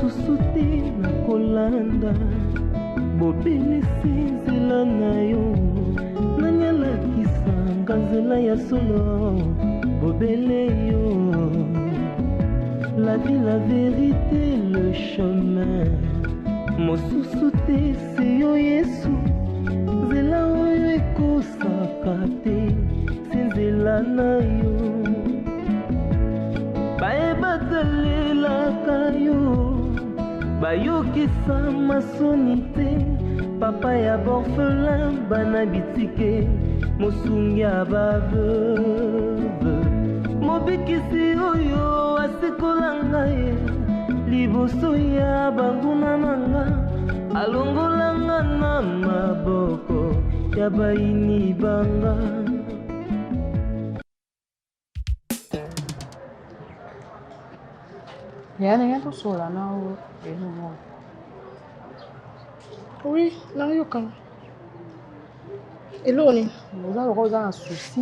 mosusu te nakolanda bobelisi nzela na yo nanyalakisanga nzela ya solo bobele yo la vie, la vérité, le chemin mosusu te se yo yesu nzela oyo ekosaka te se nzela na yo bayebatalelaka yo bayokisa masoni te papa ya borfelin bana bitike mosungi ya baveuve mobikisi oyo asekolanga ye liboso ya banguna nanga alongolanga na maboko ya bayini banga. Oui, là, il y a quand et là, on a un souci,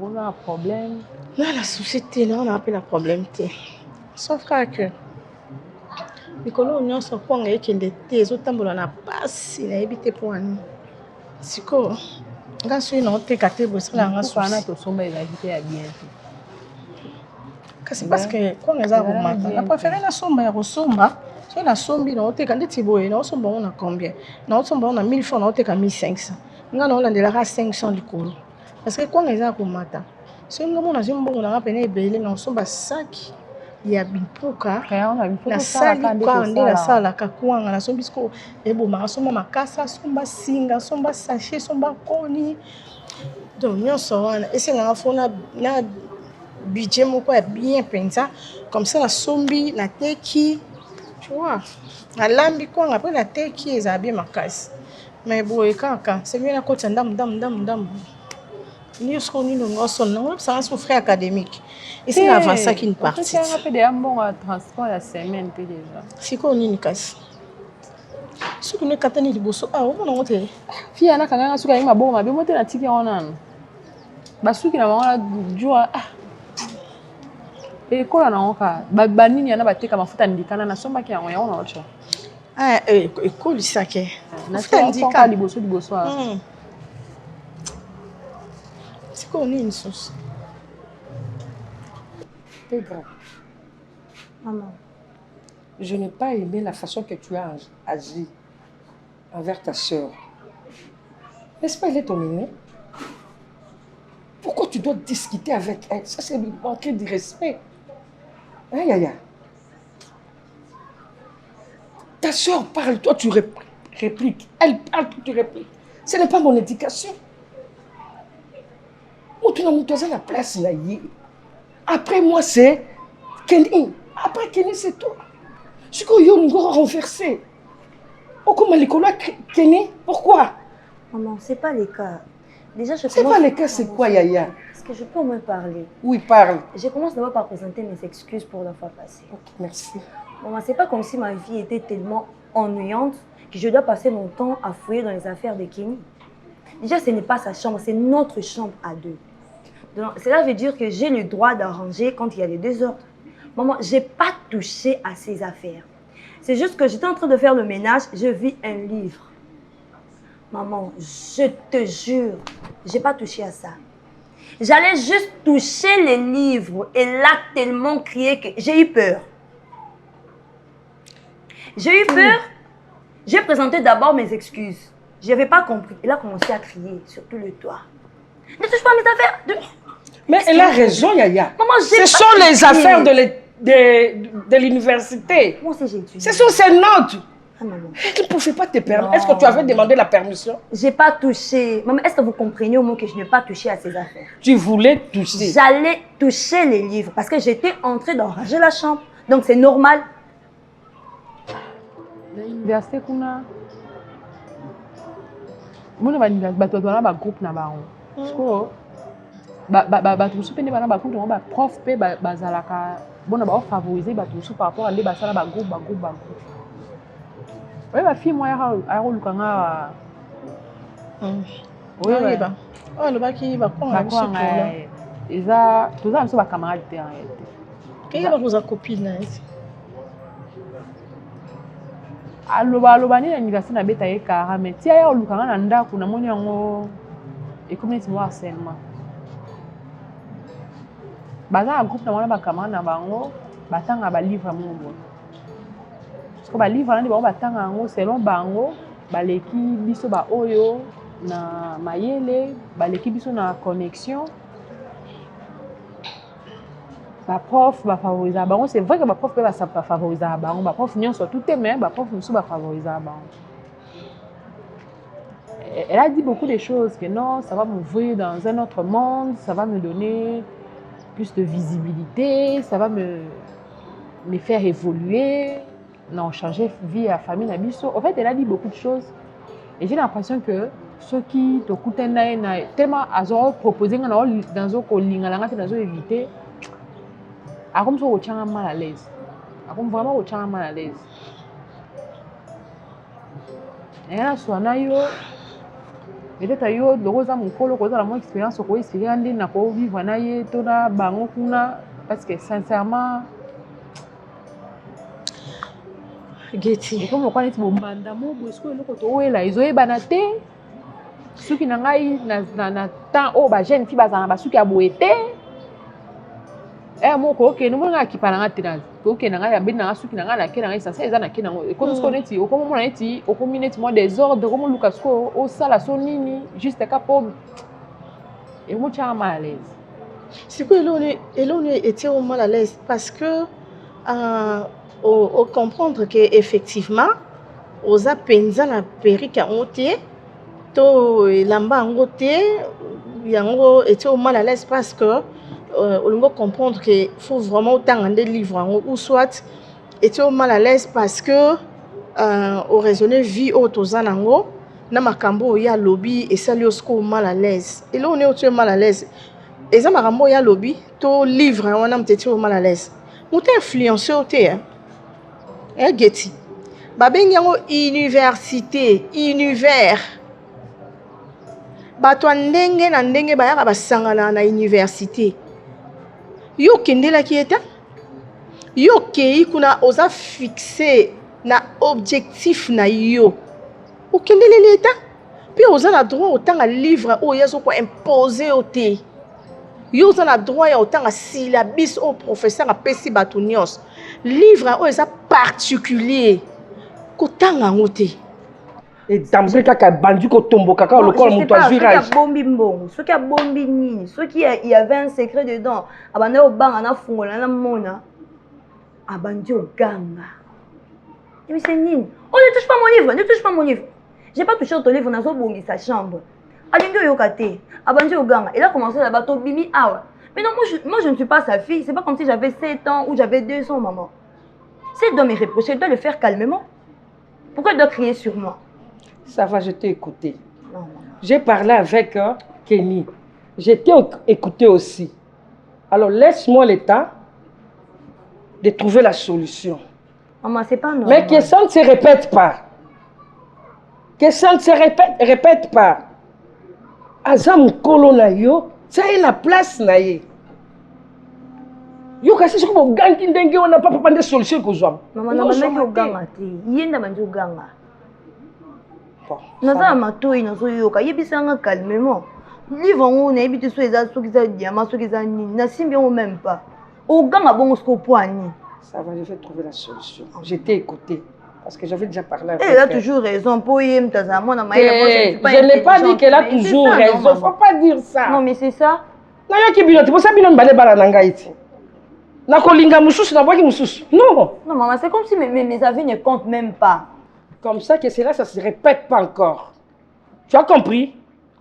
on a un problème. Là, la société, là, on appelle un problème. Sauf que les colons, on se prend avec des thés, autant on a passé, on a évité pour nous. C'est quoi? Quand je suis dans le thé, quand je suis dans le thé, c'est parce que quand on a un préféré la somba, si on a sombi, on a quand on a combien? On a 1000 francs, on a 1500. On a 500 de colo. Parce que quand on a un si on a un belé, on a un sac, il y a un pouka, la salle, la salle, la sombisco, et bon, on a un casse, somba singa, somba sachet, somba koni. Donc, nous sommes et c'est un budget bien pensé comme ça la sombi la teki tu vois la lambi quoi après la teki est bien ma casse mais bon et quand c'est bien la côte dam ni ce qu'on nous sonne ça un frère académique et c'est avant ça qu'une partie c'est un peu de bon transport la semaine peu déjà c'est qu'on une casse ce que nous katani de bosso ah on monte fille ana kanga suka ima bon ma be monte na tiki on an basuki na mama jua et quoi na oka banini yana bateka mafuta ndikana na somba ki yango ya ona ocho ah école sake na ndika liboso c'est quoi une sauce t'es grand maman je n'ai pas aimé la façon que tu as agi envers ta sœur n'est-ce pas elle est ton aînée? Pourquoi tu dois discuter avec elle? Ça c'est manquer de respect. Aïe, aïe, aïe. Ta soeur parle, toi tu répliques. Elle parle, toi tu répliques. Ce n'est pas mon éducation. La place là. Après moi c'est Kenny. Après Kenny c'est toi. Ce que yo nous renversé. Oh comment l'école Kenny? Pourquoi? Maman, c'est pas le cas. Déjà, c'est pas le cas, c'est quoi, Yaya? Est-ce que je peux au moins parler? Oui, parle. Je commence d'abord par présenter mes excuses pour la fois passée. Ok, merci. Maman, c'est pas comme si ma vie était tellement ennuyante que je dois passer mon temps à fouiller dans les affaires de Kenny. Déjà, ce n'est pas sa chambre, c'est notre chambre à deux. Donc, cela veut dire que j'ai le droit d'arranger quand il y a des désordres. Maman, j'ai pas touché à ses affaires. C'est juste que j'étais en train de faire le ménage, je vis un livre. Maman, je te jure, j'ai pas touché à ça. J'allais juste toucher les livres et là, tellement crié que j'ai eu peur. J'ai eu peur. J'ai présenté d'abord mes excuses. Je n'avais pas compris. Elle a commencé à crier sur tout le toit. Ne touche pas à mes affaires. Mais elle a raison, Yaya. Maman, ce sont les affaires de l'université. Moi aussi, j'ai étudié. Ce sont ses notes. Ah, maman. Elle ne pouvait pas te permettre. Est-ce que tu avais demandé la permission? J'ai pas touché. Maman, est-ce que vous comprenez au moins que je n'ai pas touché à ces affaires? Tu voulais toucher? J'allais toucher les livres parce que j'étais entrée dans ranger la chambre. Donc c'est normal. L'université kuna mona bato na ba groupe na ba on. Bato su pende bana ba compte ba prof pe bazalaka bona ba favoriser bato su par rapport à les basala ba groupe. Oui, ma fille, moi, elle a eu un oui, bah. Oh, le bac, il va prendre un peu. Ils ont tous les camarades. Quelle est votre copine? aloba ni anniversaire na beta ye kara mais tia ya olukanga na ndako na moni yango et comme c'est moi harcèlement baza un groupe na wana ba camarade na bango batanga ba livre mongo parce que ba livre na bango batanga yango selon bango baleki biso ba oyo na mayele baleki biso na connexion ba prof ba favoriser bango c'est vrai que ba prof peut ba favoriser bango ba prof nyonso tout est mais ba prof musu ba favoriser bango. Elle a dit beaucoup de choses que non, ça va m'ouvrir dans un autre monde, ça va me donner plus de visibilité, ça va me faire évoluer, non, changer vie à famille na biso. En fait, elle a dit beaucoup de choses et j'ai l'impression que ceux qui te coûtent tellement à proposer dans un colinga dans un éviter a comme ça au tient mal à l'aise. A comme vraiment au tient mal à l'aise. Et là soit na yo peut-être yo logo za mukolo ko za la mo expérience ko expliquer ndi na ko vivre na ye to na bango kuna parce que sincèrement Getty comme quoi neti bombanda mo bosko eloko to wela ezoyebana te suki na ngai na temps o ba jeune fille bazana ba suki aboete moko okay no mona kipana ngati na okay na ngai ya bina nga suki na ngai na kena ngai sasa eza na kena ngo comme ce neti o comme mona neti o comme neti mo désordre comme Lucas ko o sala so nini juste ka po et mo tcha mal à l'aise. C'est que l'on était au mal à l'aise parce que au comprendre que effectivement aux apenza na perika ngoté to lamba ngoté yango était au mal à l'aise parce que on doit comprendre qu'il faut vraiment autant des livres ou soit était au mal à l'aise parce que au raisonner vie autozanango na makambo ya lobby et ça lui au mal à l'aise et là on est au mal à l'aise et ça makambo ya lobby to livre on a peut-être au mal à l'aise on t'a influencé au thé Getty babengi yango université univers bato ndenge na ndenge bayaka basangana na université yo kendelaki eta yo kei kuna oza fixé na objectif na yo okendeleli eta puis oza na droit otanga livre oyo yazo ko imposer au te yo oza na droit ya otanga syllabus au professeur apesi bato nyonso livre oyo eza particulier kotanga ngo te et d'emblée kaka bandi ko tombo kaka lokol moto a virage bombi mbongo soki a bombi nini soki il y avait un secret dedans abanda obanga na fungola na mona abandi oganga mais c'est nini on ne touche pas mon livre ne touche pas mon livre j'ai pas touché ton livre na zo bongi sa chambre alingo yokate abandi oganga il a commencé là bato bimi awa mais non moi je ne suis pas sa fille c'est pas comme si j'avais 7 ans ou j'avais 2 ans maman si elle doit me reprocher elle doit le faire calmement pourquoi elle doit crier sur moi. Ça va, je t'ai écouté. J'ai parlé avec Kenny. Je t'ai écouté aussi. Alors, laisse-moi le temps de trouver la solution. Maman, c'est pas normal. Mais que ça ne se répète pas. Que ça ne se répète pas. Azam kolo na yo, ça y est la place na ye. Yo kasi soko bo gangi ndenge on n'a pas de solution ko zwa. Maman, na bana yo ganga te. Yenda banjo ganga. Naza matoi nazo yoka yebisanga calmement. Livre on na yebite so eza soki za diamant soki za nini na simbi on même pas. O ganga bongo sko poani. Ça va, je vais trouver la solution. Je t'ai écouté parce que j'avais déjà parlé avec elle. Elle a toujours raison pour yem tazama na maïla. Je n'ai pas dit qu'elle a toujours raison. Faut pas dire ça. Non mais c'est ça. Na yo ki binote, pour ça binote balé bala na ngai ti. Na kolinga mususu na boki mususu. Non. Non maman, c'est comme si mes avis ne comptent même pas. Comme ça que cela, ça ne se répète pas encore. Tu as compris?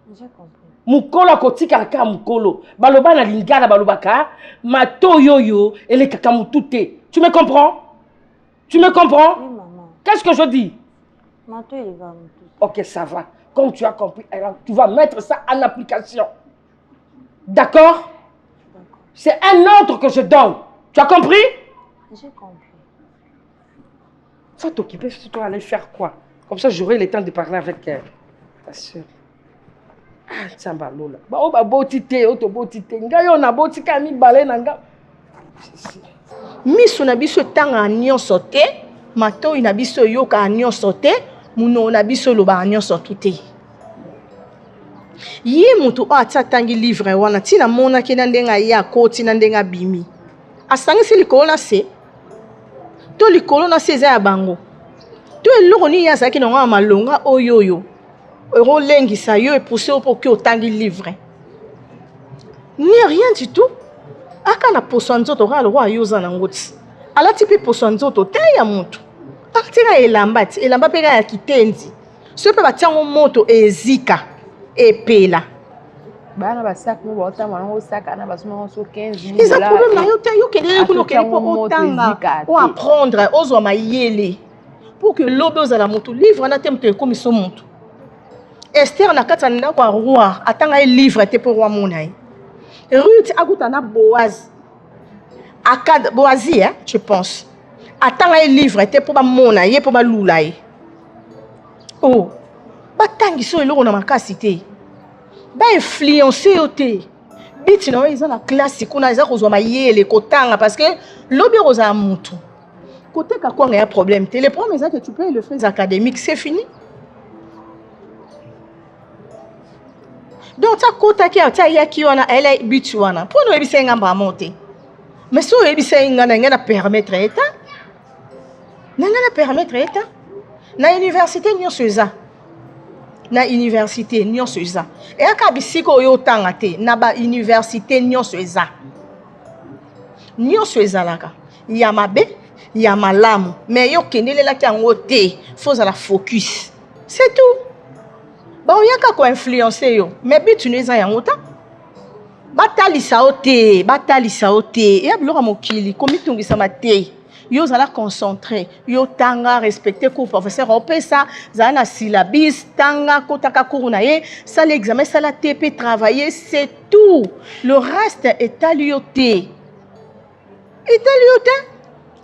J'ai compris. Mukolo koti kaka mukolo. Baloba na lingala balobaka. Mato yoyo et les kakamutute. Tu me comprends? Tu me comprends? Oui, maman. Qu'est-ce que je dis? Mato il va. Ok, ça va. Comme tu as compris, alors tu vas mettre ça en application. D'accord? C'est un ordre que je donne. Tu as compris? J'ai compris. Va t'occuper, tu dois aller faire quoi? Comme ça, j'aurai le temps de parler avec elle. Ta soeur. Ah, tiens, bah, Lola. Bah, oh, bah, botite, oh, botite. Nga yo na botika mi balé nanga. Miso na biso tanga nyon sote. Mato na biso yoka nyonso te, muno na biso loba nyonso te. Ye mutu o atangi livre wana tina mona kena ndenga ya koti na ndenga bimi. Asangisi likolo na se. To likolo na se za ya bango. To eloko ni ya saki nonga malonga oyoyo. Ero lengisa yo epousse pour que otangi livre. Ni rien du tout. Aka na poso nzoto ka lo ayoza na ngoti. Alati pe poso nzoto te ya mutu. Akitira elambati, elamba peka ya kitendi. Sope batiango moto ezika epela. Bana ba sac mo bota mwana sac ana basuma so 15 000. Ils ont problème na yo te yo kende ko lokeli po otanga. O apprendre ozwa mayele. Pour que lobe ozala moto livre na tempo ekomi so moto. Esther na kata ndako ya roi atanga e livre te pour roi monai. Ruth akuta na Boaz. Akad Boazi hein, je pense. Atanga e livre te pour ba mona ye pour ba lula ye. Oh. Batangi so eloko na makasi te. Ba influencer yo te. Biti na eza na classe kuna eza kozwa mayele kotanga parce que lobe roza mutu. Côté ka kwa ya problème te. Le problème c'est que tu peux le faire académique, c'est fini. Donc ta kota ki ata ya ki wana ele biti wana. Pour no ebisa ngamba monter. Mais so ebisa ngana permettre eta. Nanga permettre eta. Na université nyonso eza. Na université nyonso eza. E aka bisiko yo tanga te na ba université nyonso eza. Nyonso eza laka. Ya mabe, ya malamu, mais yo kendelela ki yango te, faut la focus. C'est tout. Ba oyaka ko influencer yo, mais bitu neza yango ta. Batalisa ote, ya biloko mokili komitungisa mate. Yo zala concentré, yo tanga respecter cours professeur opesa zana syllabus tanga kotaka cours na ye, ça l'examen ça la TP travailler, c'est tout. Le reste est à l'ioté.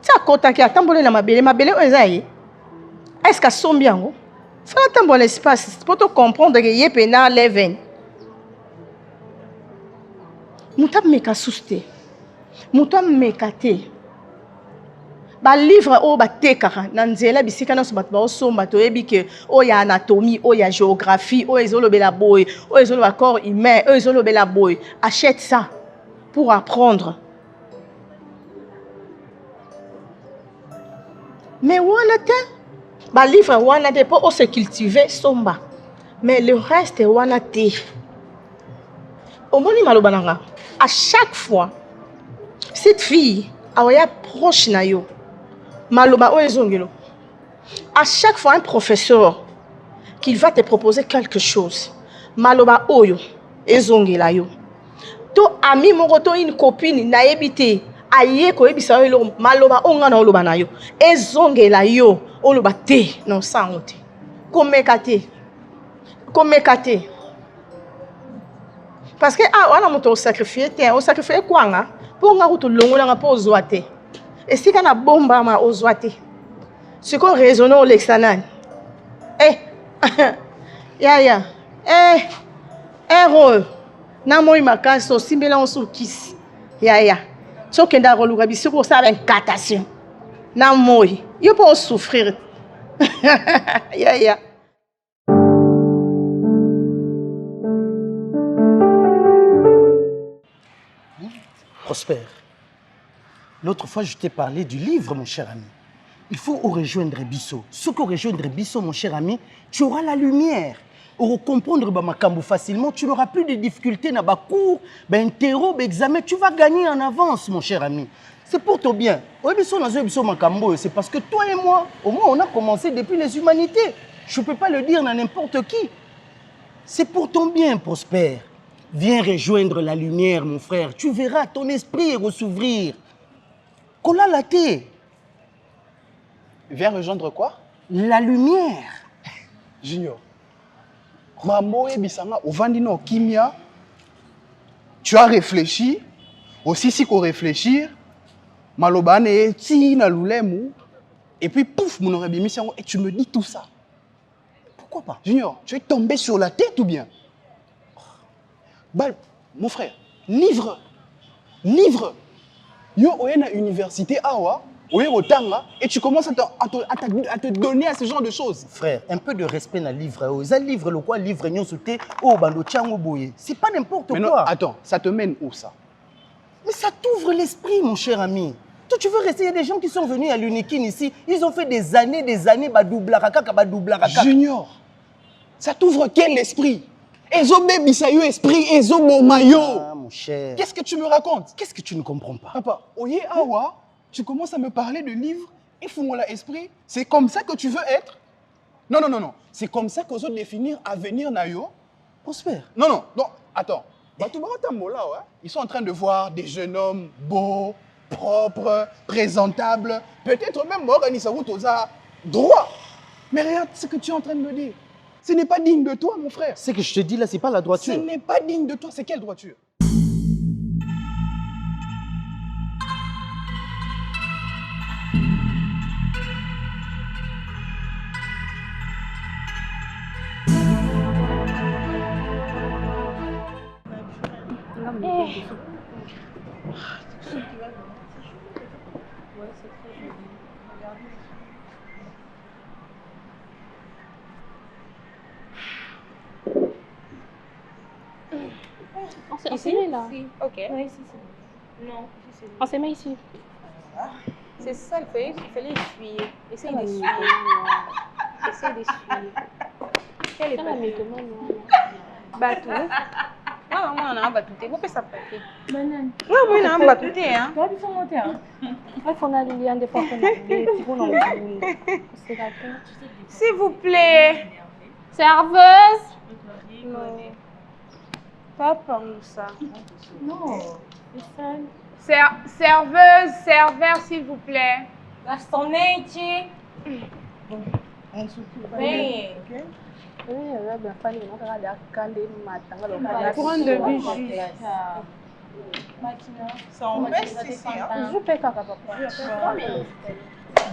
Ça kotaki atambole na mabele ozaye. Est-ce que sombi yango? Fala tambole espace pour te comprendre que ye pena leven. Muta meka suste. Muta meka te. Ba livre o ba tekaka na nzela bisika na so bat ba osomba to yebi ke o ya anatomie, o ya géographie, o ezolobela boy, o ezoloba corps humain, o ezolobela boy. Achète ça pour apprendre. Mais wana te ba livre wana te pour se cultiver somba. Mais le reste wana te. Omoni maloba nanga. À chaque fois cette fille awaya proche na yo. Maloba o ezongelo. À chaque fois un professeur qu'il va te proposer quelque chose. Maloba oyo ezongela yo. To ami moko to une copine na ebité aye ko ebisa yo maloba onga na oloba na yo. Ezongela yo oloba te non sango te. Komeka te. Parce que wana moto sacrifier te, o sacrifier kwanga pour nga kuto longola nga po ozwa te. Et si kana bomba ma ozwa te. Ce qu'on raisonne au lexanan. Ya. Ero. Na moi makaso simbela on sur kiss. Ya. So kenda roluga biso ko ça incantation. Na moi. Yo pas souffrir. Ya. Prosper, l'autre fois je t'ai parlé du livre, mon cher ami. Il faut rejoindre Bisso. Ce que rejoindre Bisso, mon cher ami, tu auras la lumière. Pour comprendre Makambo facilement, tu n'auras plus de difficultés dans les cours, interro, examen, tu vas gagner en avance, mon cher ami. C'est pour ton bien. C'est parce que toi et moi, au moins on a commencé depuis les humanités. Je ne peux pas le dire à n'importe qui. C'est pour ton bien, Prosper. Viens rejoindre la lumière, mon frère. Tu verras ton esprit s'ouvrir. Kola la thé. Viens rejoindre quoi? La lumière. Junior. Mambo et Bissanga, au Vandino Kimia, tu as réfléchi, aussi si qu'on réfléchir, Malobane, Tina Loulemu, et puis pouf, mon aurait mis et tu me dis tout ça. Pourquoi pas? Junior, tu es tombé sur la tête ou bien? Bah, mon frère, livre. Yo, on est à l'université, awa, Oui, autant, et tu commences à te donner à ce genre de choses. Frère, un peu de respect dans le livre. Ça livre le quoi livre non sauté oh bando tchango boye. C'est pas n'importe quoi. Non, attends, ça te mène où ça? Mais ça t'ouvre l'esprit, mon cher ami. Toi, tu veux rester, il y a des gens qui sont venus à l'Unikin ici, ils ont fait des années, badoublaka. Junior, ça t'ouvre quel esprit? Ezo baby ça yo esprit, ezo mon maillot. Ah, mon cher. Qu'est-ce que tu me racontes? Qu'est-ce que tu ne comprends pas? Papa, oye awa, tu commences à me parler de livres, et fous-moi l'esprit. C'est comme ça que tu veux être? Non. C'est comme ça qu'on doit définir avenir nayo. Prosper. Non. Attends. Ils sont en train de voir des jeunes hommes beaux, propres, présentables, peut-être même organisés droit. Mais regarde ce que tu es en train de me dire. Ce n'est pas digne de toi, mon frère. Ce que je te dis là, c'est pas la droiture. Ce n'est pas digne de toi. C'est quelle droiture? On s'est mis là. Ok. Oui, ici. Non. On s'est mis ici. C'est ça, il fallait essuyer. Essaye d'essuyer. Essaye d'essuyer. Quelle est Quand la patée? méthode, Batou. Ah, moi, on a un batouté. Vous pouvez s'apprêter. banane. Oui, on a un batouté, hein. Il faut qu'on a Liliane des fois qu'on a des petits bons noms. C'est d'accord. S'il vous plaît. Serveuse. Non. Pas par nous, ça. Non. Serveuse, serveur, s'il vous plaît. Garçonete. Bem. Pour un demi-jus. Ça en baisse ici, hein. Je paie caca, papa.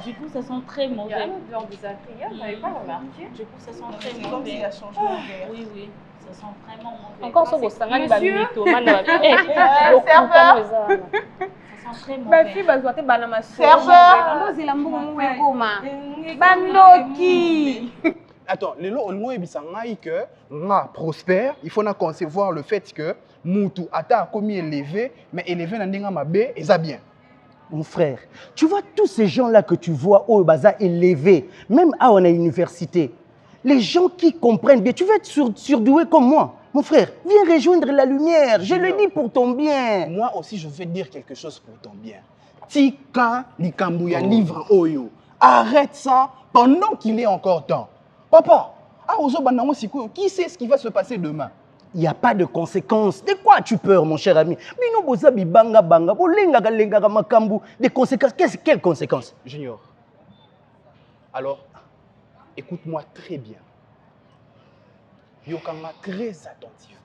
Du coup, ça sent très mauvais. Il y a un autre genre de Zachria, vous n'avez pas remarqué? Du coup, ça sent très C'est comme mauvais. s'il a changé d'air. Oui, ça sent vraiment mauvais. Encore ce que ça m'a dit, Monsieur. serveur. Ça sent très Ma mauvais. fille va zoiter banama Serveur. Bandoki. Attends, lelo on m'a dit que nga prospère, il faut concevoir le fait que Moutou ata commis élevé, mais élevé n'a pas mabe, et ça bien. Mon frère, tu vois tous ces gens-là que tu vois au Baza élevés, même à l'université, les gens qui comprennent bien, tu veux être surdoué comme moi. Mon frère, viens rejoindre la lumière, je le dis pour ton bien. Moi aussi, je vais dire quelque chose pour ton bien. Tika Likambouya livre Oyo. Arrête ça pendant qu'il est encore temps. Papa, qui sait ce qui va se passer demain? Il n'y a pas de conséquences. De quoi as-tu peur, mon cher ami? Bino bozabi banga banga, bolenga makambu. Des conséquences. Quelles conséquences? Junior, alors, écoute-moi très bien. Yokanga très attentif.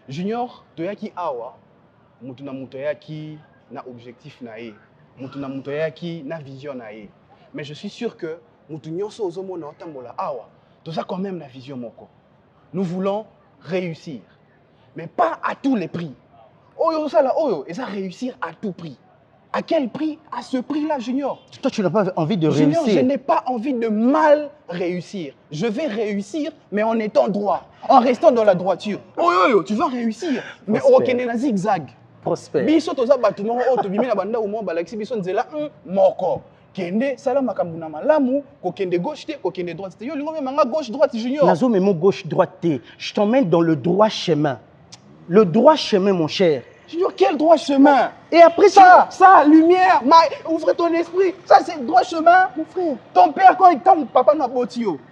Junior, toyaki awa, mutuna mutoyaki na objectif nae, mutuna mutoyaki na vision nae. Mais je suis sûr que mutunyoso ozomo na otambola awa, tout ça quand même la vision moko. Nous voulons réussir, mais pas à tous les prix. Oyo ça là, oyo, et ça réussir à tout prix. À quel prix? À ce prix-là, Junior. Toi, tu n'as pas envie de Junior, réussir. je n'ai pas envie de mal réussir. Je vais réussir, mais en étant droit, en restant dans la droiture. Oh, tu vas réussir, mais au Kenya zigzag. Prospère. Biso toza batumo o to bimina banda o mo balaxi biso nzela moko. Kende sala makambu na malamu, ko kende gauche te, ko kende droite te. Yo lingo manga gauche droite Junior. Nazo memo gauche droite te. Je t'emmène dans le droit chemin. Le droit chemin, mon cher. Junior, quel droit chemin? Et après ça, lumière, ouvre ton esprit. Ça, c'est le droit chemin. Mon frère. Ton père, quand papa n'a pas dit, ouvrir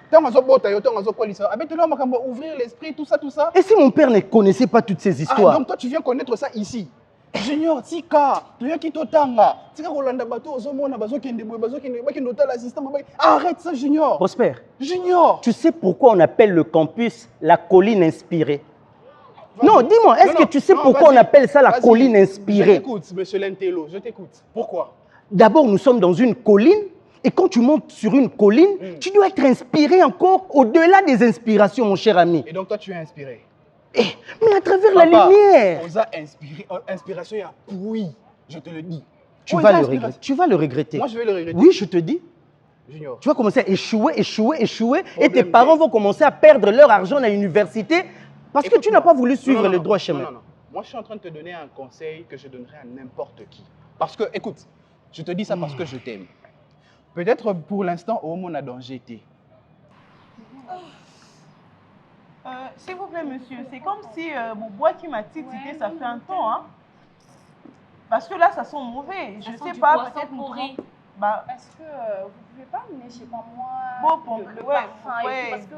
l'esprit, tout ça. Et si mon père ne connaissait pas toutes ces histoires? Donc toi, tu viens connaître ça ici. Junior, tika, tu viens qui t'otanga. Tika Rolanda Bato, Ozomona, Bazo Kendebo, Bazo Kendebo, qui note l'assistant. Arrête ça, Junior. Prosper. Junior. Tu sais pourquoi on appelle le campus la colline inspirée? Non, dis-moi, est-ce que tu sais pourquoi on appelle ça la colline inspirée? Je t'écoute, monsieur Lentello, je t'écoute. Pourquoi? D'abord, nous sommes dans une colline, et quand tu montes sur une colline, tu dois être inspiré encore au-delà des inspirations, mon cher ami. Et donc toi, tu es inspiré? Mais à travers la lumière. On a inspiré, inspiration, il y a oui, je te le dis. Tu vas le regretter. Tu vas le regretter. Moi, je vais le regretter. Oui, je te dis. Junior. Tu vas commencer à échouer, et tes parents vont commencer à perdre leur argent à l'université parce que tu n'as pas voulu suivre le droit chemin. Non. Moi, je suis en train de te donner un conseil que je donnerai à n'importe qui. Parce que, écoute, je te dis ça parce que je t'aime. Peut-être pour l'instant, au monde a danger. S'il vous plaît, monsieur, c'est comme si mon bois qui m'a titillé, ça fait un temps. Hein? Parce que là, ça sent mauvais. Je ne sais pas, peut-être pourri. Bah, est-ce que vous ne pouvez pas amener, je sais pas moi, le ouais, parfum et tout, parce que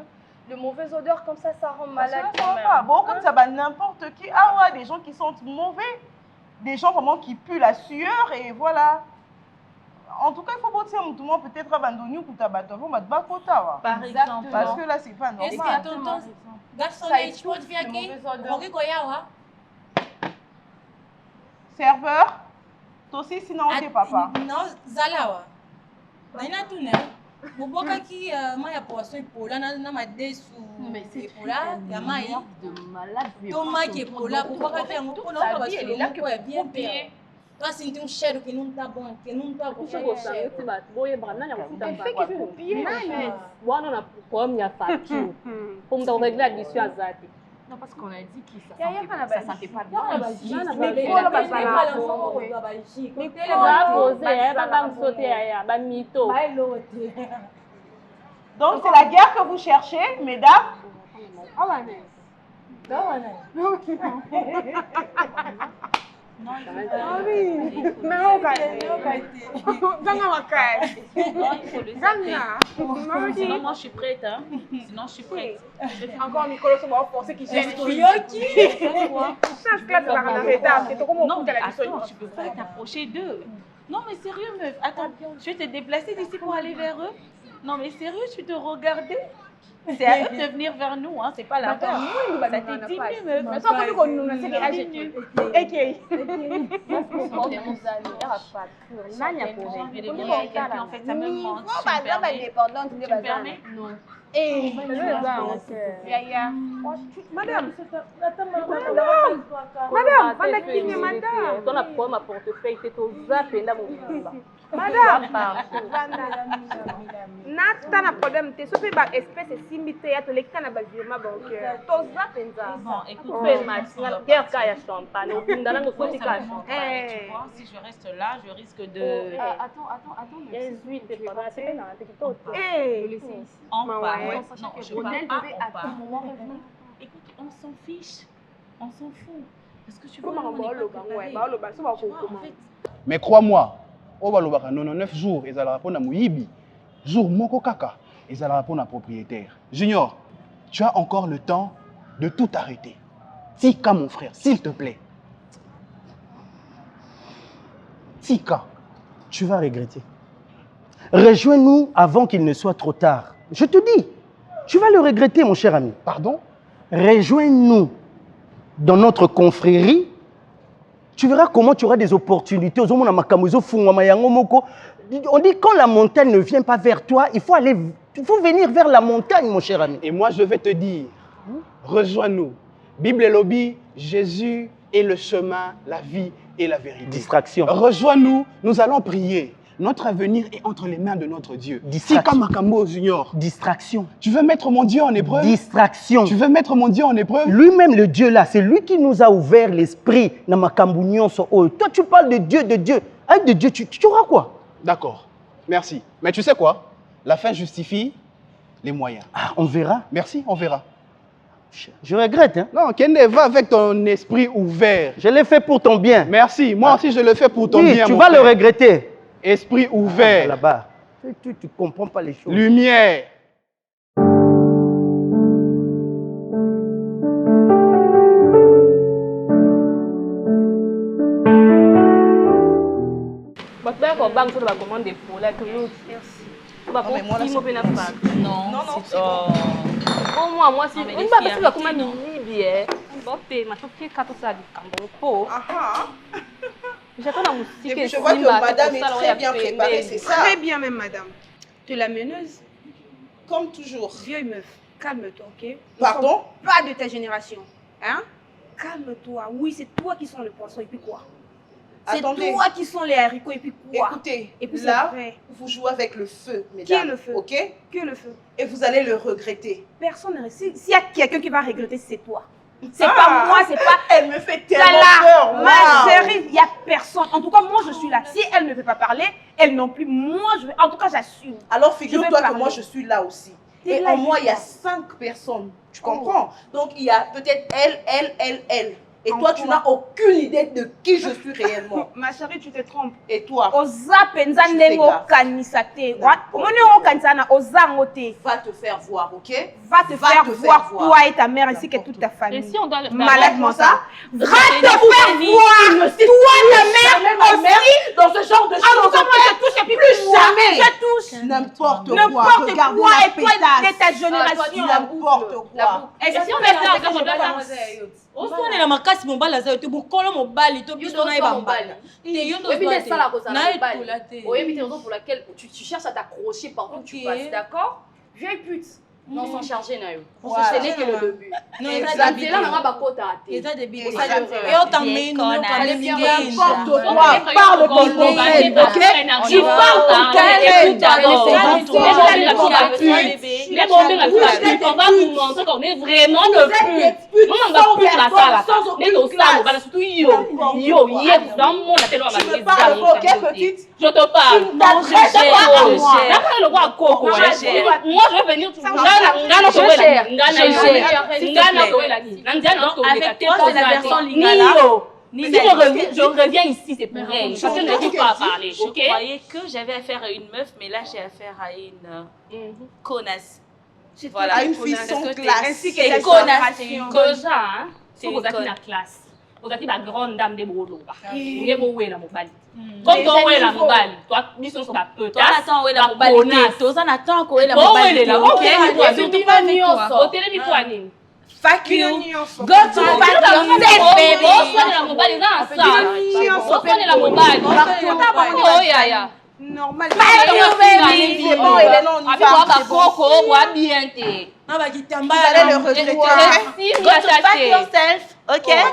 le mauvais odeur comme ça rend malade quand même. Pas. Bon, comme ça, bah, n'importe qui. Ah ouais, des gens qui sentent mauvais. Des gens vraiment qui puent la sueur et voilà. En tout cas, il faut pas dire tout le monde peut-être abandonner ou kutabato. Par exemple. Parce que là, c'est pas normal. Est-ce que tonton, garçon, tu peux dire serveur, toi aussi, sinon, on est papa. Non, Zalawa. Naina tune. Boboka qui m'a poisson pour na ma desu pour là ya mai de malade. Toma qui pour là boboka qui on pour là parce que là que bien payé. Toi c'est un cher que nous ta bon que nous ta bon. Boye brana ya kuta ba. Fait que copier. Wana na problème ya facture. Pour me régler addition azati. Non, parce qu'on a dit que ça sentait pas bien. Donc c'est la guerre que vous cherchez, mesdames. Non, moi je suis prête. Hein. Sinon, je suis prête. Encore Nicolas, on va forcer qu'il gère. Non, mais attends, tu peux pas t'approcher d'eux. Non, mais sérieux, meuf. Attends, je vais te déplacer d'ici pour aller vers eux. Non, mais sérieux, tu te regardais. C'est à eux de venir vers nous, hein. C'est pas la peine. Ça t'est dit, meuf. Mais ça, qu'on nous a dit en fait, ça me manque. Tu me permets? Non. Madame, nata na problème te soki ba espèce esimbi te ya tolekita na bavirement bancaire toza mpenza. Bon, écoute, guerre ka ya champagne okundana ngokotika si je reste là, je risque de... Attends, 18 c'est pas c'est pas c'est plutôt on parle. Non, je parle pas, on parle. Écoute, on s'en fiche. On s'en fout. Parce que tu vois, mais crois-moi, au balobaka 99 jours, ils allaient répondre à Mouyibi. Jour moko kaka, ils allaient répondre à propriétaire. Junior, tu as encore le temps de tout arrêter. Tika, mon frère, s'il te plaît. Tika, tu vas regretter. Rejoins-nous avant qu'il ne soit trop tard. Je te dis, tu vas le regretter, mon cher ami. Pardon? Rejoins-nous dans notre confrérie. Tu verras comment tu auras des opportunités. On dit quand la montagne ne vient pas vers toi, il faut venir vers la montagne, mon cher ami. Et moi, je vais te dire, rejoins-nous. Bible et lobby, Jésus est le chemin, la vie et la vérité. Distraction. Rejoins-nous, nous allons prier. Notre avenir est entre les mains de notre Dieu. Tika Makambo Junior. Distraction. Tu veux mettre mon Dieu en épreuve? Distraction. Tu veux mettre mon Dieu en épreuve? Lui-même, le Dieu là, c'est lui qui nous a ouvert l'esprit. Toi, tu parles de Dieu. Avec de Dieu, tu auras quoi? D'accord. Merci. Mais tu sais quoi? La fin justifie les moyens. Ah, on verra. Merci, on verra. Je regrette. Hein? Non, Kende, va avec ton esprit ouvert. Je l'ai fait pour ton bien. Merci. Moi aussi, je le fais pour ton bien. Tu vas le regretter. Esprit ouvert. Là-bas. Tu ne comprends pas les choses. Lumière. Je vois que madame est très bien préparée, c'est ça? Très bien même, madame. De la meneuse, comme toujours. Vieille meuf, calme-toi, ok? Pardon? Pas de ta génération, hein? Calme-toi. Oui, c'est toi qui sens le poisson et puis quoi? C'est Attendez. toi qui sont les haricots et puis quoi? Écoutez, et puis là, c'est vrai. vous jouez avec le feu, mesdames. Qui est le feu? Ok? Qui est le feu? Et vous allez le regretter. Personne ne S'il y a quelqu'un qui va regretter, c'est toi. C'est Ah. pas moi, c'est pas... Elle me fait tellement Voilà, peur. ma Waouh. chérie, il n'y a personne. En tout cas, moi, je suis là. Si elle ne veut pas parler, elle non plus. Moi, je vais... En tout cas, j'assume. Alors, Je figure-toi vais que moi, parler. je suis là aussi. T'es Et là, en moi, il y a toi. 5 personnes. Tu comprends? Donc, il y a peut-être elle. Et toi, tu n'as aucune idée de qui je suis réellement. Ma chérie, tu te trompes. Et toi? Oza penza Tu fais ndenge gaffe. okanisa te. D'accord. Omoni okanisa na oza ngo te. Va te faire voir, ok? Va te faire voir toi et ta mère ainsi que toute ta famille. Et si on doit Malade mental. Va C'est te faire une voir toi, ta mère ma mère aussi. dans ce genre de En tout choses. cas, moi, je touche et puis Plus moi, jamais. je touche. N'importe quoi. N'importe Regardez quoi la et toi pétasse. de ta génération. N'importe quoi. Et si on met ça en place, osonela makasi mobali aza yo te bokolo mobali to biso na ye bambala te yo tozonaetola te oyebi te raison pour laquelle tu cherches à t'accrocher partout où tu passes, d'accord? Vieille pute. Non, s'en charger na yo. Ce n'est que le début. Nzela nanga bakota te. eza debi Et yo tamino N'importe quoi. Parle ton problème, ok? Tu parles ton problème. Écoute d'abord. Les bombes la pute. On va vous montrer qu'on est vraiment le pute. Non, on va plus la salle. Les dos ça, on va surtout yo. Dans mon atelier, on va Tu me parles, ok, petite? Je te parle. Non, je gère. Après le roi Coco, moi je vais venir tout Ngana avec toi c'est la version lingala si je reviens ici, c'est pour elle. Parce que je n'arrive pas à parler, Je ok? croyais que j'avais affaire à une meuf, mais là j'ai affaire à une connasse. Voilà. À une fille sans classe. Ainsi que C'est ta connasse, c'est génération. une Cosa, hein? C'est Si vous une êtes conne. la classe, vous êtes la grande dame des Broloba. Vous êtes beau, la mobile. Comme toi, ouais, la mobile. Toi, mission sur la peut. Toi, attends, ouais, la mobile. Toi, on attend qu'on ait la Bon, ouais, mobile. la mobile. Surtout pas avec toi. Au télévision. Fuck you. Go to fuck yourself, baby. La mobile, ils ont ça. La mobile. Oh, ya, ya. Normal. C'est bon, Hélène, on y Avec va. toi, Coco, on bien te. Ah bah kitamba Vous allez le regretter. Go to fuck yourself, ok? Mais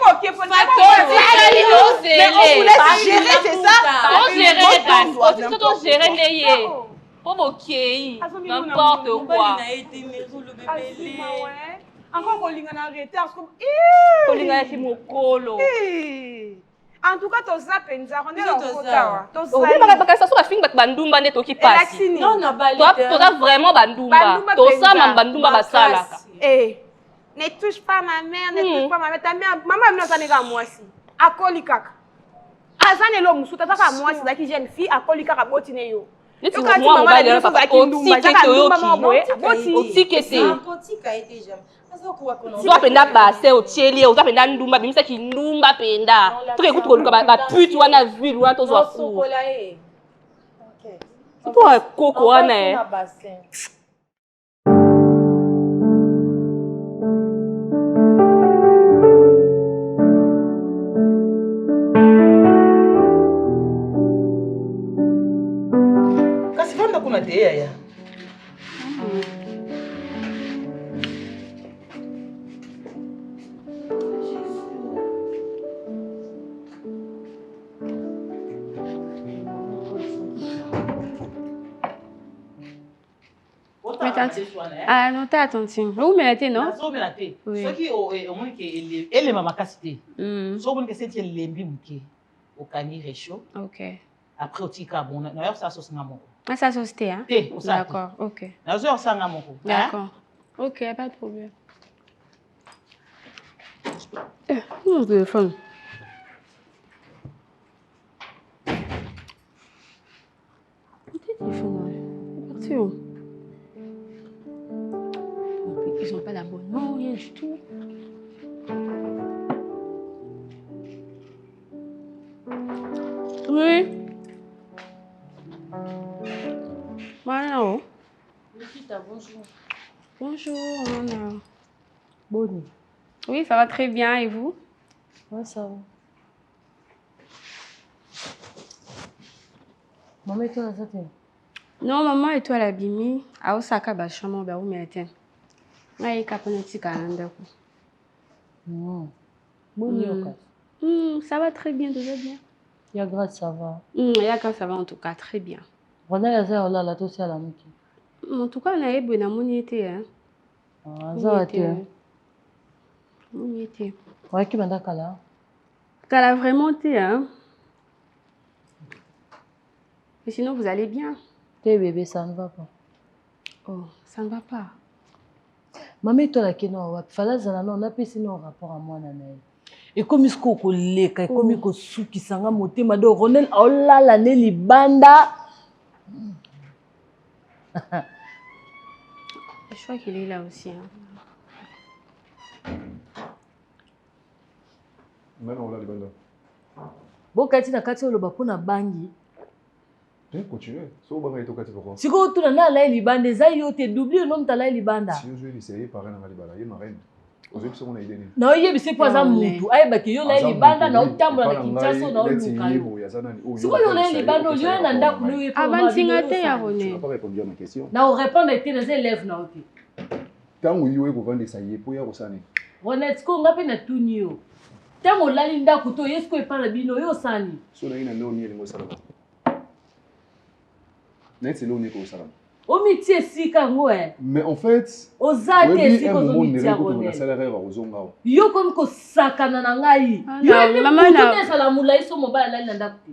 on vous laisse gérer, c'est ça? On gérer, on gérer les n'importe quoi. Encore kolingana arrêter Kolingana si mokolo. En tout cas, toza penza, on est là au kotawa. Ça soit film bandumba nde toki pasi. non na bali Toi, toza vraiment bandumba. Toza bandumba basala. Eh, ne touche pas ma mère, ne touche pas ma mère. Ta mère, maman mna zanega mwasi. Akoli kaka. Azane lo musu tata mwasi za ki jeune fille akoli kaka botine yo. Neti moi mobali na papa otike te oyoki. Otike te. Oza penda base otieli oza penda ndumba bimisa kindumba penda. Toke kutu koluka bapute wana ville wana tozwa fu. Toi koko wana kasi vanda kuna te yaya Ah non, t'as attention. Où me l'as non? nazomela te Oui. soki omoni ke elema makasi te soki omoni ke seti elembi moke okani rechaud Ok. après otika bon nayo kosala sosi nga moko Ah, ça sauté, hein? te osala te D'accord, ok. nazoya kosala nga moko D'accord. Ok, pas de problème. Mon téléphone. Mon téléphone, ouais. Parti où? Ils n'ont pas d'abonnement, rien du tout. Oui. Voilà. Oh. bonjour. Bonjour, Anna. Bonne. Oui, ça va très bien. Et vous? Ouais, ça va. Maman et toi, ça t'est? Non, maman et toi, la bimi. À Osaka, bah, chambre, bah, où m'était? Ouais, caponetti, calendrier. Non. Bonne. Ça va très bien, tout va bien. Yagra, ça va. Yagra, ça va en tout cas, très bien. Ronel Azar, là, toi aussi à la mouki. En tout cas, on a eu bonne amonité. Ça va, Amonité. Ouais, qui m'a dit Kala? Kala vraiment été, hein. Mais sinon, vous allez bien? Tes bébés, ça ne va pas. Oh, ça ne va pas. Maman, toi, là, qui n'a pas fait ça, on a passé nos rapports à moi, Nanaï. Et comme il faut qu'on l'ait, comme il faut qu'il s'en a monté, madame Ronel, oh là, l'année libanda. Je crois qu'il est là aussi. Hein. Maintenant, on l'a libanda. Bon, quand tu as cassé le bapon à Bangi. Tu continues. Si vous avez été pourquoi? Si vous avez été là, libanda, ça y est, doublé le nom de la libanda. Si vous avez essayé par un libanda, il y a ma reine. Vous avez besoin d'aider. Non, il y a pas ça moutou. Aïe, bah, qui est là, libanda, na utambo na kinchaso na olukayo. Si vous avez là, libanda, il y a un anda kulu. Avant de ya René. Tu n'as pas répondu à ma question. Na on répond à tes élèves na oki. Quand vous y avez vendu ça y est pour y avoir ça né. René, tu connais pas na tunio. Tant on l'a linda kuto, est-ce que pas la bino yo sani. So na ina no ni ngo sala. Net c'est l'on est au salam. Au métier si kangoe. Mais en fait, aux athées si ko métier on a salaire au zonga. Yo comme ko sakana na ngai. Yo ni maman na sala mulai so mobile la linda kuto.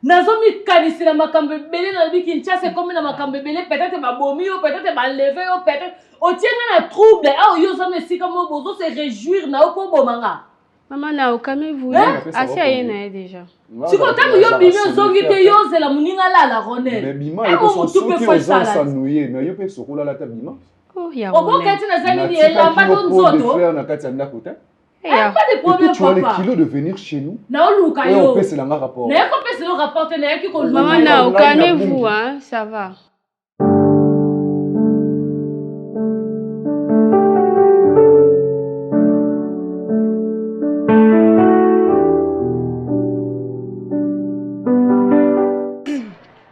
Nazo mi kanisi na makambe belé na bi Kinshasa comme na makambe belé peut-être ba bomi yo peut-être ba lever yo peut-être o tienga na trouble ah yo ça me si comme bozo se réjouir na ko bomanga. Maman na calmez-vous. Assez ayena déjà. Si quand yo bimio zongi te yo c'est la muninga la Ronel. Mais bima yo so soki aux gens s'ennuyer mais yo peut sokola la ta bima. Oh ya. O bon kati na zani ni la pas ton zoto. Faire na kati na kota. Pas de problème tu as les papa. kilos de venir chez nous. Na oluka yo. On peut se la rapport. Na ko pèse le rapport na ki ko. Maman na calmez-vous hein, ça va.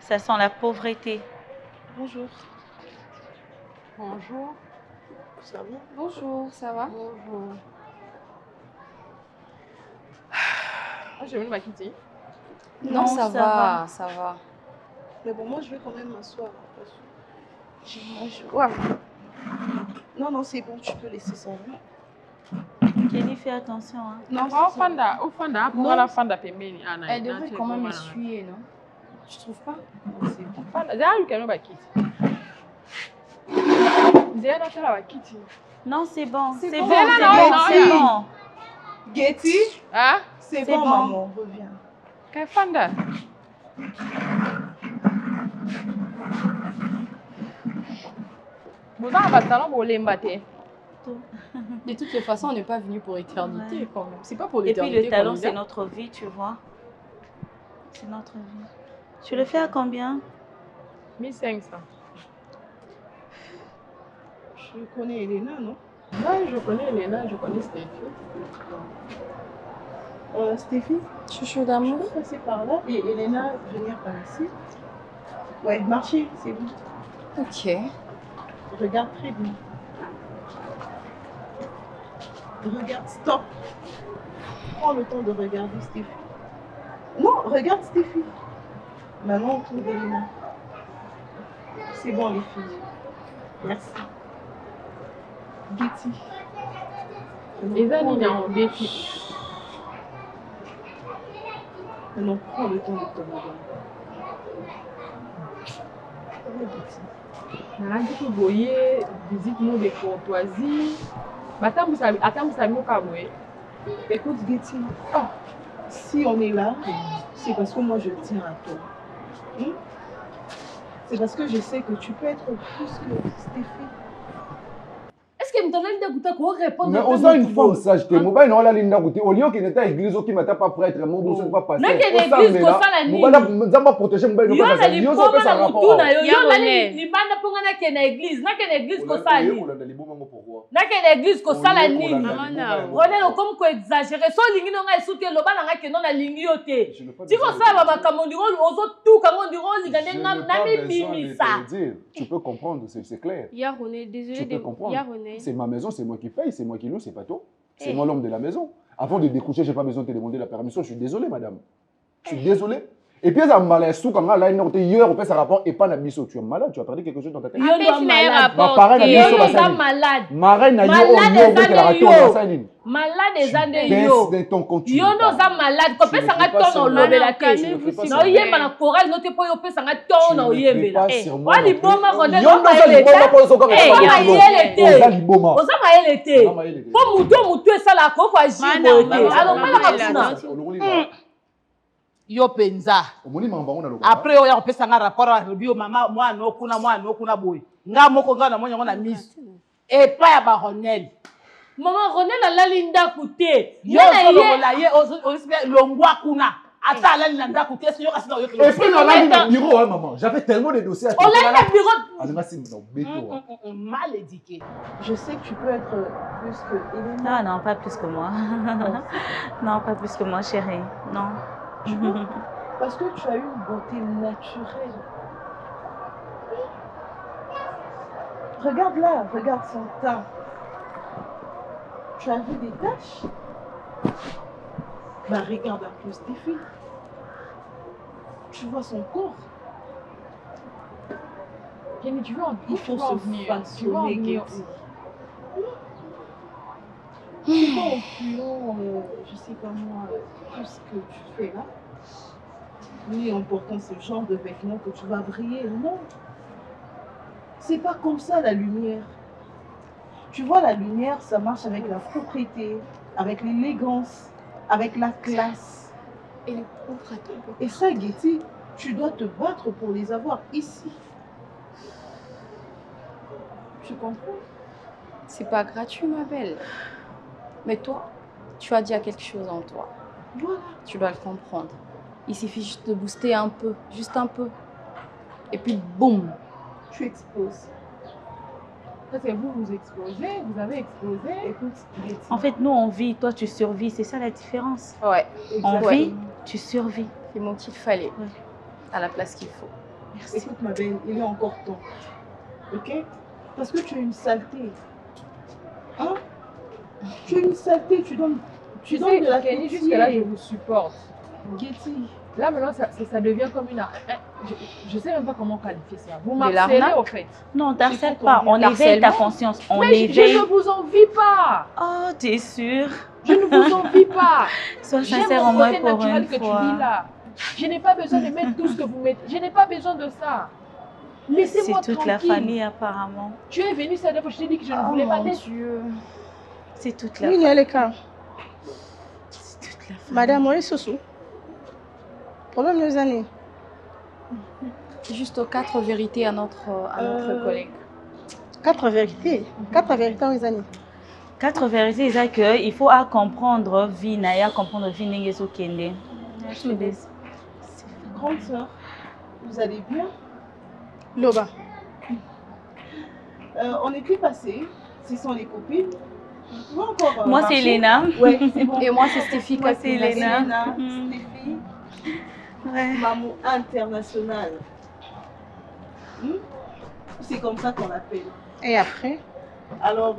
Ça sent la pauvreté. Bonjour. Bonjour. Ça va? Bonjour, ça va? Bonjour. Ah, je vais me quitter. Non, ça va, ça va. Mais bon, moi, je vais quand même m'asseoir. Ouais. Non, c'est bon, tu peux laisser ça. Kelly, fais attention. Hein. Non, elle devrait quand même essuyer, non? Tu trouves pas? C'est bon. Non, c'est bon. C'est bon. bon, c'est bon. Getty? Hein? C'est bon, maman, reviens. Kafanda. De toutes les façons, on n'est pas venu pour éternité quand même. C'est pas pour Et l'éternité. puis le talon, c'est notre vie, tu vois. C'est notre vie. Tu le fais à combien? 1500. Je connais Elena, non? Ouais, je connais Elena, je connais Stéphie. Stéphie? Chouchou d'amour. Je peux passer par là et Elena venir par ici. Ouais, marcher, c'est bon. Ok. Regarde très bien. Regarde, stop. Prends le temps de regarder Stéphie. Non, regarde Stéphie. Maintenant, on trouve Elena. C'est bon, les filles. Merci. Getty. Les amis, ont défi. Maintenant, prends le temps de te regarder. Nalandi ko boye visite nous de courtoisie. Attends, vous savez boye. Écoute, Getty, si on est là, c'est parce que moi je tiens à toi. C'est parce que je sais que tu peux être plus que Stéphie. Est-ce que m'tala linda kuta ko répondre? Mais on a une femme sage, t'es mobile, on a linda kuta. Au lieu qu'il n'était à l'église, qui m'était pas prêtre, mon bon, c'est pas passé. Mais qu'il l'église ko sala nini? Nous allons protéger mon bain. Yo na li poma na mutuna yo na li banda ponga na ke na église, na ke na église ko sala nini? Na ke na église ko sala nini? Ronel comme ko exagérer. So lingi no nga esouté lo bana nga ke non na lingi yo te. Ti ko sala ba makambo ndiro ozo tuka ngo ndiro linga na bimisa. Tu peux comprendre, c'est clair. Ya René, désolé de Ya René. C'est ma maison, c'est moi qui paye, c'est moi qui loue, c'est pas toi. C'est moi l'homme de la maison. Avant de découcher, je n'ai pas besoin de te demander la permission. Je suis désolé, madame. Je suis désolé. Et puis, ça m'a sous quand là, il y a un rapport et pas la mission. Tu es malade, tu as perdu quelque chose dans ta tête. Yo est malade. Malade des années yo. Baisse ton compte. Yo no za malade. Ko pesa nga tono lobela te. Na oyemba na chorale no te po yo pesa nga tono oyembela. Wa liboma Ronel. Yo no za liboma po so ko. Oza mayele te. Po mutu esala ko kwa jibo te. Alors mala kapuna. Yo penza. Après oya kopesa nga rapport à bio mama mwana okuna boy. Nga moko nga na monyo na miss. Et pas ya ba Ronel. Maman Ronel a l'alinda coûté. Yo solola ye longwa kuna. Ata l'alinda coûté si yo kasi na yo. Et puis dans la bureau maman, j'avais tellement de dossiers à traiter. On a le bureau. Mal éduqué. Je sais que tu peux être plus que Elena. Non, pas plus que moi. Non, pas plus que moi, chérie. Non. Parce que tu as une beauté naturelle. Regarde là, regarde son teint. Tu as vu des taches? Bah regarde un peu Stéphie. Tu vois son corps. Kenny, tu veux en Il faut se façonner. C'est pas au plus haut, je sais pas moi, tout ce que tu fais là. Oui, en portant ce genre de vêtements que tu vas briller. Non. C'est pas comme ça la lumière. Tu vois, la lumière, ça marche avec la propreté, avec l'élégance, avec la classe. Et le pauvre attend. Et ça, Getty, tu dois te battre pour les avoir ici. Tu comprends? C'est pas gratuit, ma belle. Mais toi, tu as déjà quelque chose en toi. Voilà. Tu dois le comprendre. Il suffit juste de booster un peu, juste un peu. Et puis, boum, tu exploses. Parce que vous explosez, vous avez explosé. Écoute, en fait, nous, on vit, toi, tu survis. C'est ça la différence. Ouais. On vit, tu survis. C'est mon qu'il fallait. Ouais. À la place qu'il faut. Merci. Écoute, ma belle, il est encore temps. Ok? Parce que tu as une saleté. Hein? Tu as une saleté, tu donnes de la Kenny, jusque là, je vous supporte. Getty. Là, maintenant, ça devient comme une... Je ne sais même pas comment qualifier ça. Vous m'harcelez, en fait. Non, t'harcèle pas. On éveille ta conscience. On éveille... Je ne vous envie pas. Oh, t'es sûre? Je ne vous envie pas. Sois sincère en moi pour une que fois. Tu vis là. Je n'ai pas besoin de mettre tout ce que vous mettez. Je n'ai pas besoin de ça. Laissez-moi tranquille. C'est toute la famille, apparemment. Tu es venue cette fois, je t'ai dit que je ne voulais pas. Oh mon Dieu. C'est toute la famille. Oui, il y a les cas. C'est toute la famille. Madame, oui, Soso. Problème des années. Juste 4 vérités à notre collègue. 4 vérités? 4 vérités aux années. 4 vérités, c'est qu'il faut comprendre vie, à comprendre vie, n'engeso kende. Grande sœur, vous allez bien? Loba. On est plus passé. Ce sont les copines. Moi, c'est Elena. Ouais, c'est bon. Et moi, c'est Stéphie. Moi, c'est Elena. Stéphie. Ouais. Maman internationale. C'est comme ça qu'on l'appelle. Et après? Alors,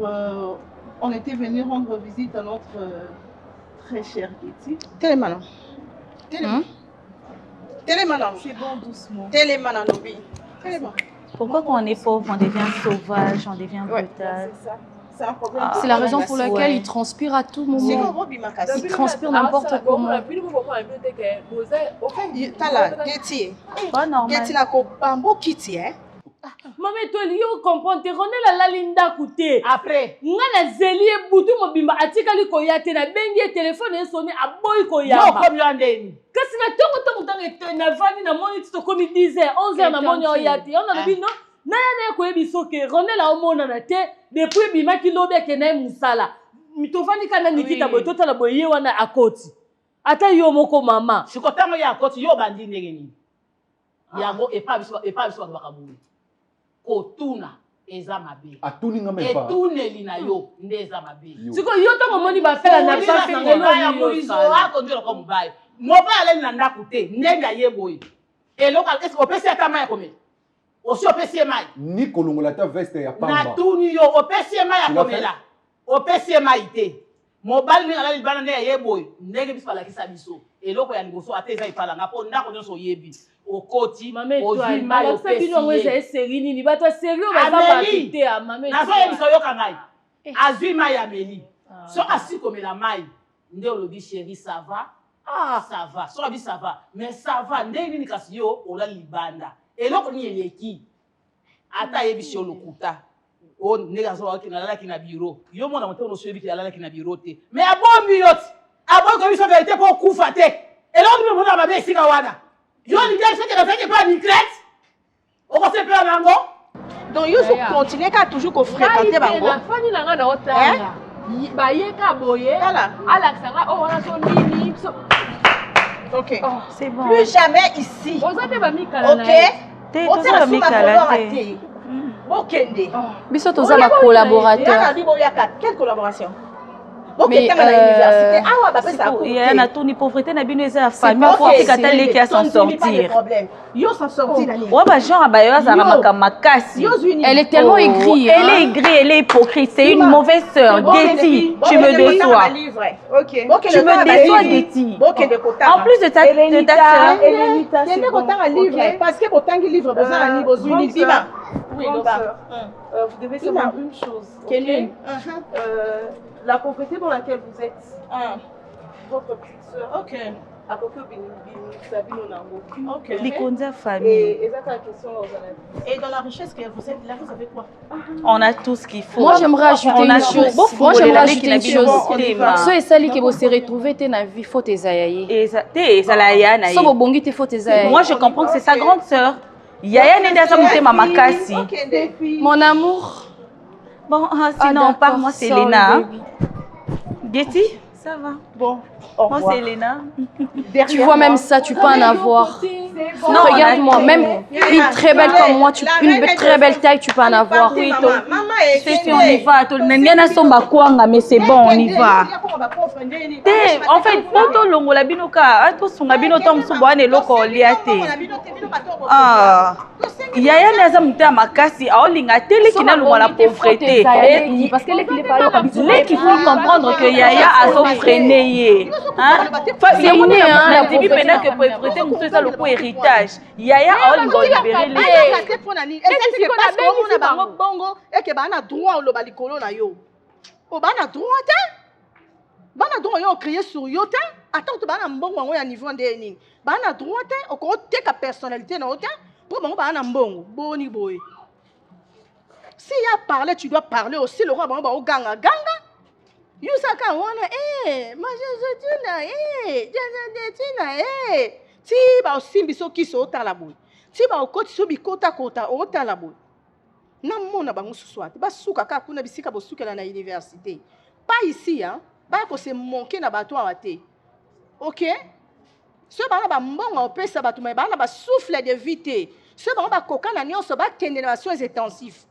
on était venu rendre visite à notre très cher Getty. Télémanon. Télémanon. C'est bon, doucement. Télémanon, oui. Télémanon. Pourquoi quand on est pauvre, on devient sauvage, on devient brutal? C'est ça. C'est un problème. C'est la raison pour laquelle il transpire à tout moment. Il transpire n'importe comment. Tala, Getty. Pas normal. Getty n'a qu'au bambou Kitty, hein? Maman, toi, tu comprends, tu connais la linda coûté. Après, ngana zelier boutou mobimba atikali koyate na bengi téléphone et sonné à boy koyamba. Non, comme l'andeni. Kasi na tongo dans na vani na moni to comme 10h, 11h na moni oyate. On a dit non. Na ya ko yebiso ke Ronel a omona na te depuis bimaki lobe ke na musala. Mitofani kana nikita boy tota la boye wana akoti. Ata yo moko mama. Sikotango ya akoti yo bandi ndengeni. Yango e pa biso bakabu. Kotuna eza mabe. Atuni nga même pas. Etuneli na yo ndeza mabe. Siko yo to momoni ba fela na ba fela ya molizo akondela ko mubaye. Moba ale na ndaku te ndenga yeboyi. Eloko est-ce qu'on peut ata mai komé? Osi opesi mai. Ni kolongola ta veste ya pamba. Na tuni yo opesi mai ya komela. Opesi mai te. mobali ndenge alali libanda ndenge ayeboye ndenge biso balakisa biso eloko ya liboso ate eza epalanga mpo ndako nyonso oyebi okoti ozwi mai opesi bato serio bazabakite ya mame nazoyebisa oyoka ngai azwi mai ya meli so asi komela mai nde olobi chéri ça va ça va so abi ça va mais ça va ndenge nini kasi yo olali libanda eloko nini eleki ata yebisi yo lokuta o ndenge azolaki nalalaki na bureau yo mona moto onosoyebi ke alalaki na bureau te mais abombi yo ti aboyi koyebi so verité mpo okufa te eloko nini mona mabe esika wana yo lideli soki nazalaki mpe anicrete okosepela nango donc yo continue ka toujours kofréquente bango nafani nanga na otanga bayeka boye alakisanga o wana so nini ok c'est bon plus jamais ici oza te bamikala na otala suma te bokende biso toza ba collaborateur quelle collaboration mais na toni pauvreté na bino eza ya famille po afika taleki à s'en sortir yo s'en sortir ouais bah genre bayo azala makasi elle est tellement aigrie elle est aigrie elle est hypocrite c'est une mauvaise sœur Getty tu me déçois tu me déçois Getty en plus de ta sœur parce que botangi livre bozala ni bozuni bima oui vous devez savoir une chose la pauvreté dans laquelle vous êtes, votre petite soeur, à peu près et dans la richesse que vous êtes là, vous avez quoi? On a tout ce qu'il faut. Moi, j'aimerais ajouter une chose. Moi, j'aimerais ajouter une chose. So et sali que vous se retrouvez te na vie faut ezayaye. So bo bongi te faut ezayaye. Moi, je comprends que c'est sa grande sœur. Yaya nenda sa mutema makasi. Mon amour. Bon, sinon, par moi, c'est Léna. Getty, ça va. Bon, moi, c'est Léna. Tu vois, même ça, tu peux en avoir. Non, regarde-moi, même une très belle comme moi, une très belle taille, tu peux en avoir. Oui, c'est sûr, on y va. Mais c'est bon, on y va. En fait, poto longo la binoka, to songa bino tom so boane loko liate. Ah. Yaya naza muta makasi aolinga tele kina longo la pauvreté. Parce que les qu'il faut comprendre que Yaya a so freiné yé. Hein? C'est mon la dibi pena que pauvreté muso ça le ko héritage. Yaya aolinga libérer les. Est-ce que parce qu'on a bango bongo et que bana droit lo balikolo na yo. O bana droit te? Bana droit yo crier sur yo te? Attends tu bana mbongo ngo ya niveau ndeni. Bana droit te o ko te ka personnalité na te pour bango bana mbongo boni boy. Si y a parlé tu dois parler aussi le roi bango ba o ganga ganga. You saka wana ma je ti ba o simbi so kiso tala boy. Ti ba o koti so bikota kota o tala boy. Na mona bango suswati ba suka ka kuna bisika bo sukela na université. Pas ici hein. Ba ko se manquer na bato awate. OK? Ce bana ba mbongo opesa bato mais bana ba souffle de vie. Ce bana ba kokana nyonso ba kende na soins intensifs.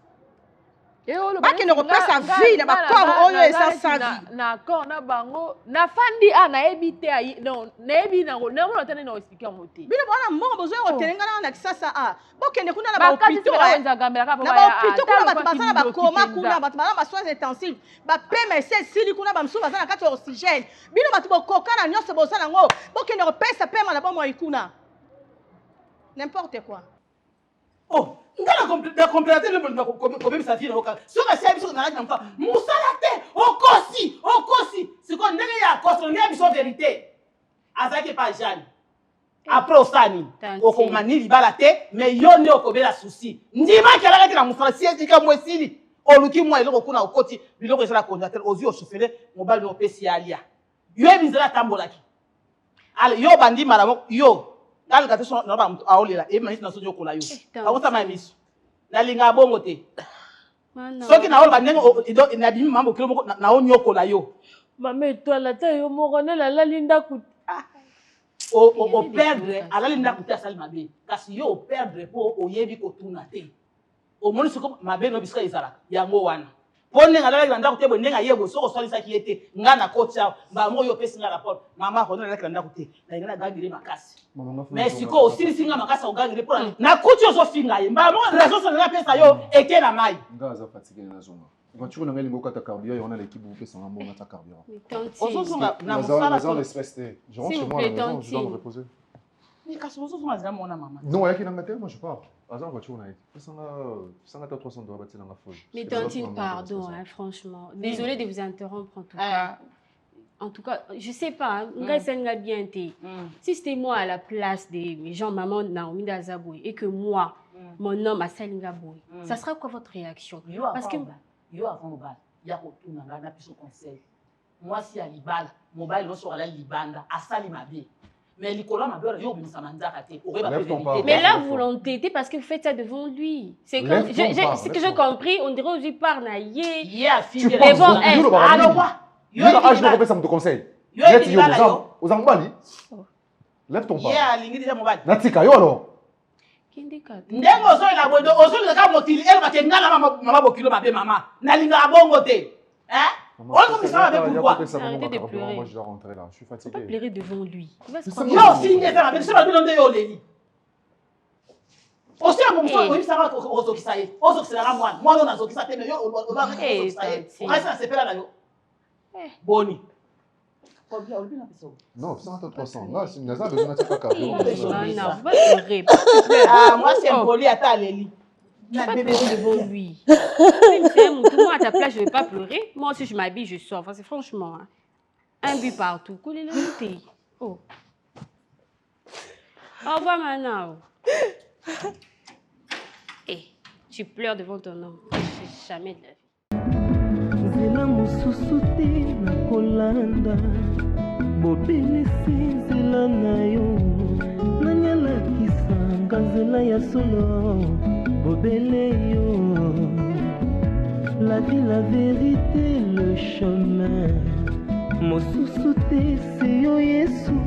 Ba kende ko pesa vie na ba corps oyo esa sa vie. Na corps na bango na fandi na ebite non na ebi na mona tane na expliquer moté. Bino bana mbongo bozo ko telengana na kisasa bo kende kuna na ba hôpital. Na ba hôpital kuna ba basana ba coma kuna ba bana ba soins intensifs. Ba PMC sili kuna ba msuba sana kati oxygène. Bino ba tubo kokana nyonso bozo na ngo bo kende ko pesa pema na bomo ikuna. N'importe quoi. Oh, ngala compléter le monde comme ça fille local. Ce que c'est biso na ngamfa. Musala te, okosi. C'est quoi ndenge ya koso ndenge biso vérité. Azaki pas Jeanne. Après osani, okomani libala te, mais yo ne okobela souci. Ndima kala na musala siezi ka mwesili. Oluki mwa eloko kuna okoti, biloko ezala congélateur ozi o chauffeur, mobile no pesi alia. Yo ebizela tambolaki. Ale yo bandi mara yo dans le cas de na ba aolela e manisi na sojo kola yo awota ma miso na linga bongo te soki na ola ndenge na bimi mambo kilo moko na onyo kola yo mama etoile ta yo moko na la linda ku o perdre ala linda ku ta sali mabe kasi yo o perdre po oyebi ko tuna te o moni soko mabe no biska izala yango wana pone ngala la ndako te bo ndenga yebo soko solisa ki ete ngana kocha ba mo yo pesi ngala rapport mama ko na la ndako te na ngana gangire makasi mais siko aussi singa makasi o gangire pour na kuchi ozo finga ye ba mo raison so na pesa yo eke na mai ngaza fatigué na zonga voiture na ngai ngoko ta carburant on a l'équipe vous fait sans amour na ta carburant na maison l'espèce je rentre chez moi à la maison je dois me reposer non il y a qui n'a pas moi je pars azan voiture na ça n'a pas 300 dollars battre na folie. Mais Tantine pardon hein, franchement désolé de vous interrompre en tout cas je sais pas ngai senga bien té si c'était moi à la place des gens maman Naomi Dazaboui et que moi mon homme a Salinga Boy ça sera quoi votre réaction parce que yo avant mobile ya ko tuna ngana piso conseil moi si à libala mobile lo so ala libanda asali mabe mais likolo mabe yo bimisa manzaka té mais la volonté parce que vous faites ça devant lui c'est comme ce que j'ai compris on dirait aujourd'hui par na yé devant elle alors quoi yo âge ne ça me conseille aux ambali lève ton pas ya lingi déjà mobile natika yo alors ndenge ozoyela bodo ozoyela ka mokili elba te ngala mama bokilo mabe mama nalinga bongo te hein on comme ça avec pourquoi arrêtez de pleurer moi je dois rentrer là je suis fatigué pas pleurer devant lui il va se prendre yo signe faire avec ça bino ndeyo leli aussi à mon soeur oui ça va ozokisa ye ozokisa la moi on azokisa te mais yo on va ozokisa ye on reste à sepela na yo boni non, ça n'a pas 300. Là, si nous avons besoin de faire carburant. Non, vous pleurer. Moi, c'est poli à ta Lélie. Je ne vais pas pleurer devant lui. Tout le monde à ta place, je ne vais pas pleurer. Moi aussi, je m'habille, je sors. Enfin, c'est franchement, hein. Un but partout. Coulez le thé. Oh. Au revoir, Manao. Eh, tu pleures devant ton homme. C'est jamais de la vie. Nzela mosusu te nakolanda bobelisi nzela na yo nanyalakisanga nzela ya solo bobele yo la vie la vérité le chemin mosusu te se yo Yesu